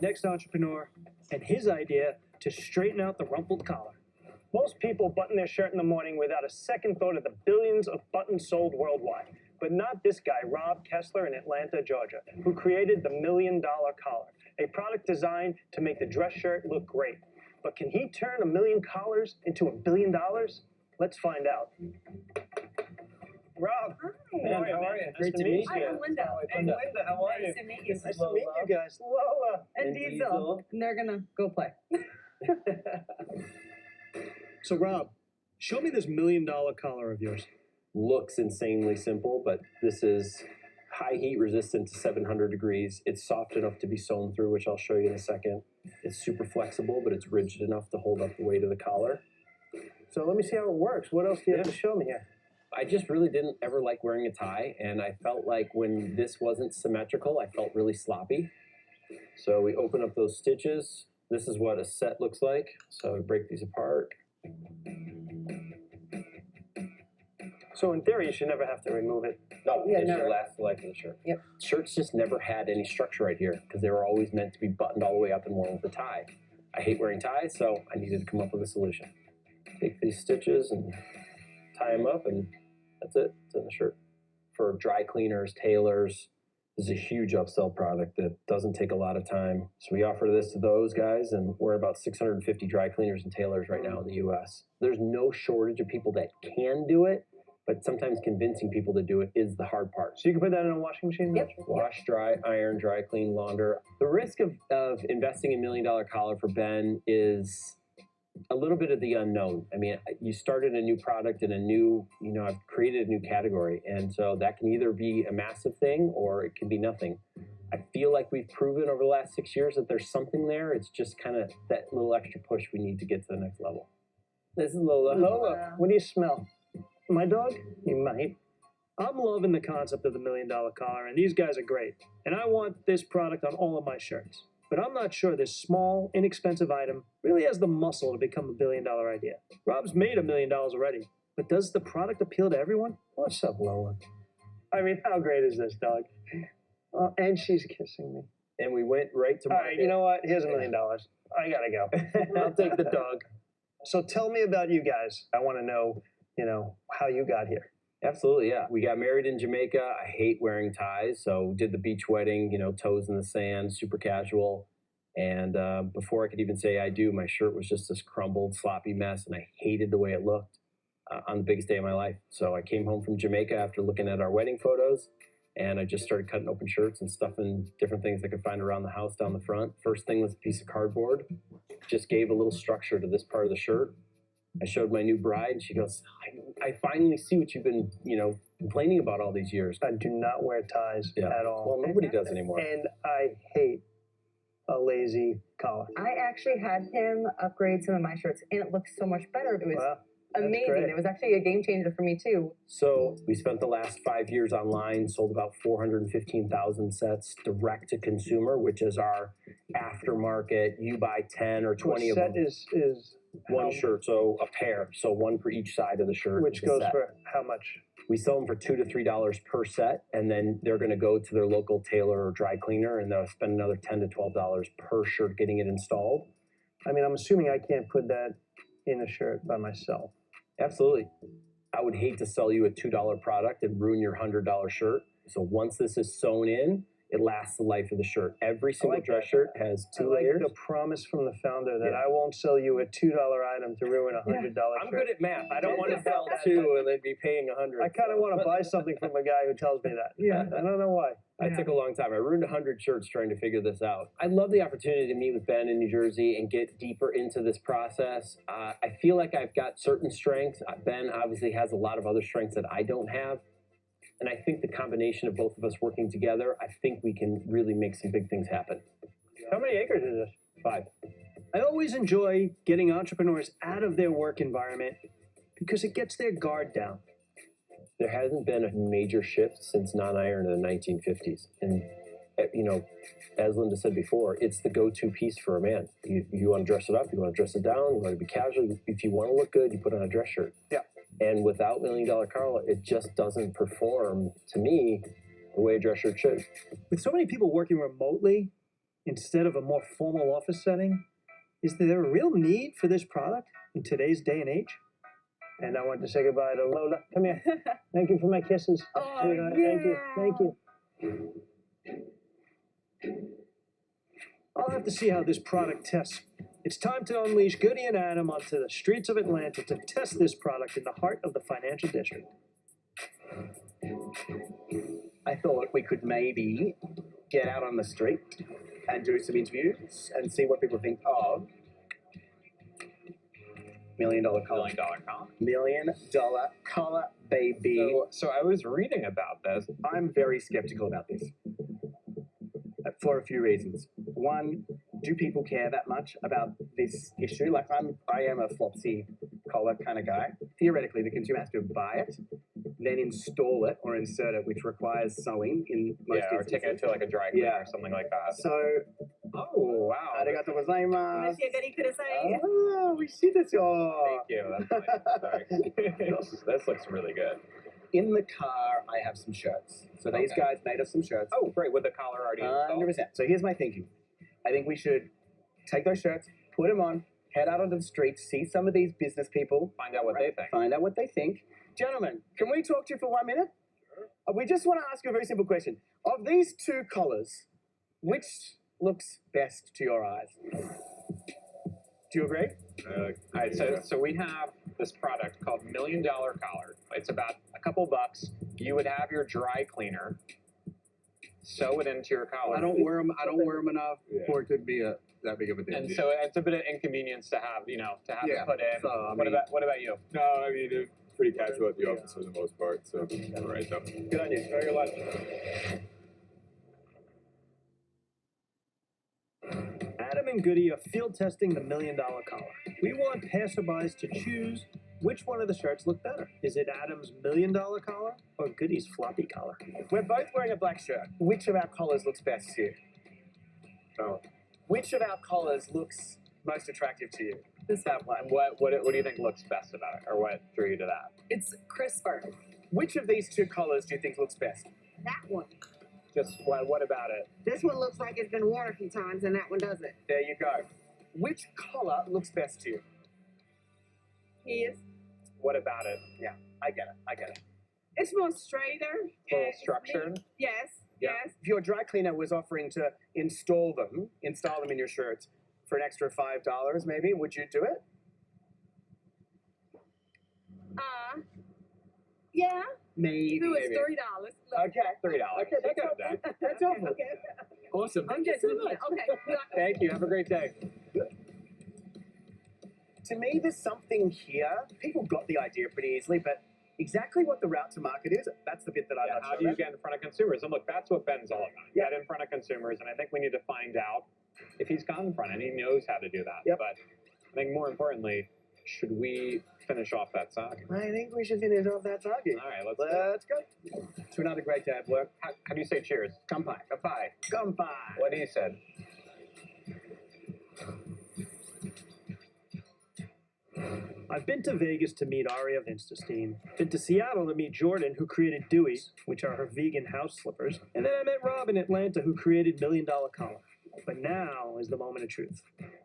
Next entrepreneur and his idea to straighten out the rumpled collar. Most people button their shirt in the morning without a second thought of the billions of buttons sold worldwide. But not this guy, Rob Kessler in Atlanta, Georgia, who created the $1 Million Collar, a product designed to make the dress shirt look great. But can he turn 1 million collars into $1 billion? Let's find out. Rob, Hi. how are you? Great to meet you. Hi, I'm Linda. Hey, Linda, how are you? Nice to meet you. Nice to meet you guys. Lola. And Diesel. And they're gonna go play. So, Rob, show me this $1 million collar of yours. Looks insanely simple, but this is high heat resistant to 700 degrees. It's soft enough to be sewn through, which I'll show you in a second. It's super flexible, but it's rigid enough to hold up the weight of the collar. So let me see how it works. What else do you have to show me here? I just really didn't ever like wearing a tie, and I felt like when this wasn't symmetrical, I felt really sloppy. So we open up those stitches. This is what a set looks like. So we break these apart. So in theory, you should never have to remove it. No, Yeah, it never. should last the life of the shirt. Yep. Shirts just never had any structure right here because they were always meant to be buttoned all the way up and worn with a tie. I hate wearing ties, so I needed to come up with a solution. Take these stitches and tie them up, and that's it. It's in the shirt. For dry cleaners, tailors, this is a huge upsell product that doesn't take a lot of time. So we offer this to those guys, and we're about 650 dry cleaners and tailors right now in the U.S. There's no shortage of people that can do it, but sometimes convincing people to do it is the hard part. So you can put that in a washing machine? Yep. Wash, dry, iron, dry, clean, launder. The risk of investing in $1 Million Collar for Ben is a little bit of the unknown. I mean, you started a new product in a new, I've created a new category. And so that can either be a massive thing or it can be nothing. I feel like we've proven over the last 6 years that there's something there. It's just kind of that little extra push we need to get to the next level. This is Lola. Lola, what do you smell? My dog? You might. I'm loving the concept of the $1 Million Collar, and these guys are great. And I want this product on all of my shirts. But I'm not sure this small, inexpensive item really has the muscle to become $1 billion idea. Rob's made $1 million already, but does the product appeal to everyone? What's up, Lola? I mean, how great is this, dog? And she's kissing me. And we went right to All market. right, you know what? Here's $1 million. I gotta go. I'll take the dog. So tell me about you guys. I want to know, how you got here. Absolutely, yeah. We got married in Jamaica. I hate wearing ties, so did the beach wedding, toes in the sand, super casual. And before I could even say I do, my shirt was just this crumbled, sloppy mess, and I hated the way it looked on the biggest day of my life. So I came home from Jamaica after looking at our wedding photos, and I just started cutting open shirts and stuffing different things I could find around the house down the front. First thing was a piece of cardboard. Just gave a little structure to this part of the shirt. I showed my new bride, and she goes, I finally see what you've been, complaining about all these years. I do not wear ties at all. Well, nobody does anymore. And I hate a lazy collar. I actually had him upgrade some of my shirts, and it looked so much better. It was amazing. great. It was actually a game changer for me too. So we spent the last 5 years online, sold about 415,000 sets direct to consumer, which is our aftermarket. You buy 10 or 20 of them. Set is One shirt, so a pair, so one for each side of the shirt. which is a goes set. for how much? We sell them for $2 to $3 per set, and then they're going to go to their local tailor or dry cleaner, and they'll spend another $10 to $12 per shirt getting it installed. I mean, I'm assuming I can't put that in a shirt by myself. Absolutely. I would hate to sell you a $2 product and ruin your $100 shirt. So once this is sewn in, it lasts the life of the shirt. Every single dress shirt has two layers. The promise from the founder that Yeah. I won't sell you a $2 item to ruin a $100 I'm shirt. good at math. I don't want to sell two and then be paying $100. I kind of want to buy something from a guy who tells me that. Yeah. I don't know why. I took a long time. I ruined 100 shirts trying to figure this out. I love the opportunity to meet with Ben in New Jersey and get deeper into this process. I feel like I've got certain strengths. Ben obviously has a lot of other strengths that I don't have. And I think the combination of both of us working together, I think we can really make some big things happen. How many acres is this? 5. I always enjoy getting entrepreneurs out of their work environment because it gets their guard down. There hasn't been a major shift since non-iron in the 1950s. And, as Linda said before, it's the go-to piece for a man. You want to dress it up, you want to dress it down, you want to be casual. If you want to look good, you put on a dress shirt. Yeah. And without $1 Million Collar, it just doesn't perform, to me, the way a dress shirt should. With so many people working remotely, instead of a more formal office setting? Is there a real need for this product in today's day and age? And I want to say goodbye to Lola. Come here. Thank you for my kisses. Oh, Sweetheart. Thank you. I'll have to see how this product tests. It's time to unleash Goody and Adam onto the streets of Atlanta to test this product in the heart of the financial district. I thought we could maybe get out on the street and do some interviews and see what people think of $1 million collar. $1 million collar. $1 million collar, baby. So I was reading about this. I'm very skeptical about this for a few reasons. One, do people care that much about this issue? Like I am a flopsy collar kind of guy. Theoretically, the consumer has to buy it, then install it or insert it, which requires sewing in most Or instances. taking it to like a dry cleaner or something like that. So, Oh, wow. arigato gozaimasu. Oh, We see this. Thank you. That's nice. Sorry. This looks really good. In the car, I have some shirts. So these Okay. guys made us some shirts. Oh, great. With the collar already installed. 100%. So here's my thinking. I think we should take those shirts, put them on, head out onto the streets, see some of these business people, Find out what they think. find out what they think. Gentlemen, can we talk to you for 1 minute? We just want to ask you a very simple question. Of these two collars, which looks best to your eyes? Do you agree? All right, so we have this product called $1 Million Collar. It's about a couple bucks. You would have your dry cleaner sew it into your collar. I don't wear them enough for it to be that big of a deal. And so it's a bit of inconvenience to have, it put in. So, I what mean- about you? No, I mean, they're pretty casual at the office for the most part, so all right, though. Good on you. Enjoy your lunch. Adam and Goody are field testing the $1 Million collar. We want passerbys to choose which one of the shirts look better. Is it Adam's $1 Million collar or Goody's floppy collar? We're both wearing a black shirt. Which of our collars looks best to you? Oh. Which of our collars looks most attractive to you? That one. What do you think looks best about it, or what drew you to that? it's crisper. Which of these two collars do you think looks best? That one. Just what about it? This one looks like it's been worn a few times, and that one doesn't. There you go. Which collar looks best to you? His. What about it? I get it. It's more straighter. A little and structured? Yes. Yeah. Yes. If your dry cleaner was offering to install them in your shirts for an extra $5, maybe, would you do it? Yeah. Maybe. Do it maybe. $3. Okay. $3. Okay, that's Okay, helpful. That's helpful. Okay. Awesome. I'm just okay. Thank you. Have a great day. To me, there's something here. People got the idea pretty easily, but exactly what the route to market is, that's the bit that I'm not How sure do you about. get in front of consumers? And look, that's what Ben's all about. Yeah. Get in front of consumers, and I think we need to find out if he's gone in front and he knows how to do that. Yep. But I think more importantly, should we finish off that sake? I think we should finish off that target. All right, let's go. Let's go to another great day at work. How do you say cheers? Kampai. Goodbye. Kampai. What he said. I've been to Vegas to meet Ari of InstaSteam, been to Seattle to meet Jordan, who created Dewey's, which are her vegan house slippers, and then I met Rob in Atlanta, who created $1 Million collar. But now is the moment of truth.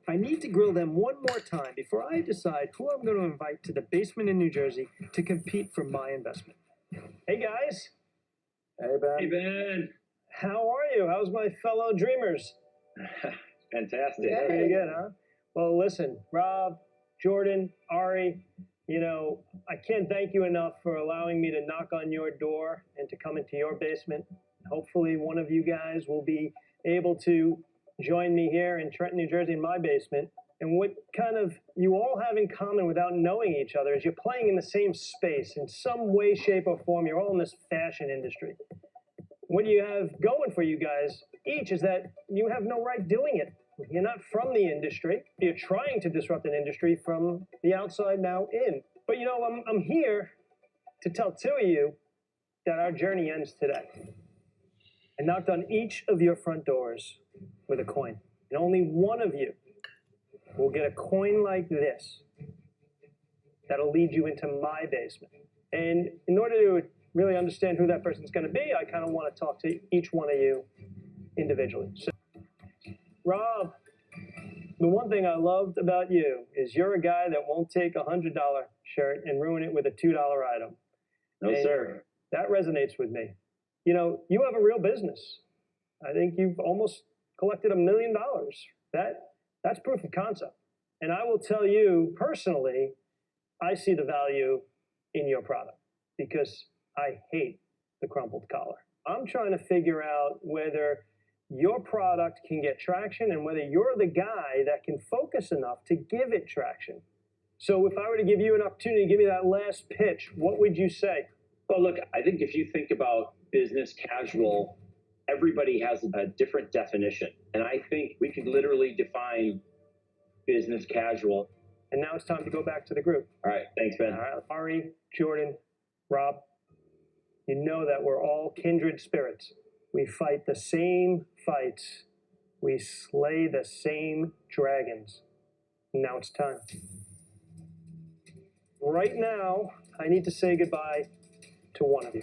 I need to grill them one more time before I decide who I'm going to invite to the basement in New Jersey to compete for my investment. Hey guys, Hey, Ben. Hey, Ben. how are you? How's my fellow dreamers? Fantastic. Yeah. Pretty good, huh? Well, listen, Rob, Jordan, Ari, I can't thank you enough for allowing me to knock on your door and to come into your basement. Hopefully, one of you guys will be able to join me here in Trenton, New Jersey, in my basement. And what kind of you all have in common without knowing each other is you're playing in the same space in some way, shape, or form. You're all in this fashion industry. What you have going for you guys each is that you have no right doing it. You're not from the industry. You're trying to disrupt an industry from the outside now in. But I'm here to tell two of you that our journey ends today. I knocked on each of your front doors with a coin. And only one of you will get a coin like this that'll lead you into my basement. And in order to really understand who that person's going to be, I kind of want to talk to each one of you individually. So Rob, the one thing I loved about you is you're a guy that won't take a $100 shirt and ruin it with a $2 item. No, And sir. That resonates with me. You know, you have a real business. I think you've almost collected $1 million. That's proof of concept. And I will tell you personally, I see the value in your product because I hate the crumpled collar. I'm trying to figure out whether your product can get traction and whether you're the guy that can focus enough to give it traction. So if I were to give you an opportunity to give me that last pitch, what would you say? Well, look, I think if you think about business casual, everybody has a different definition. And I think we could literally define business casual. And now it's time to go back to the group. All right. Thanks, Ben. All right, Ari, Jordan, Rob, you know that we're all kindred spirits. We fight the same fights. We slay the same dragons. Now it's time. Right now, I need to say goodbye to one of you.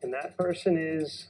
And that person is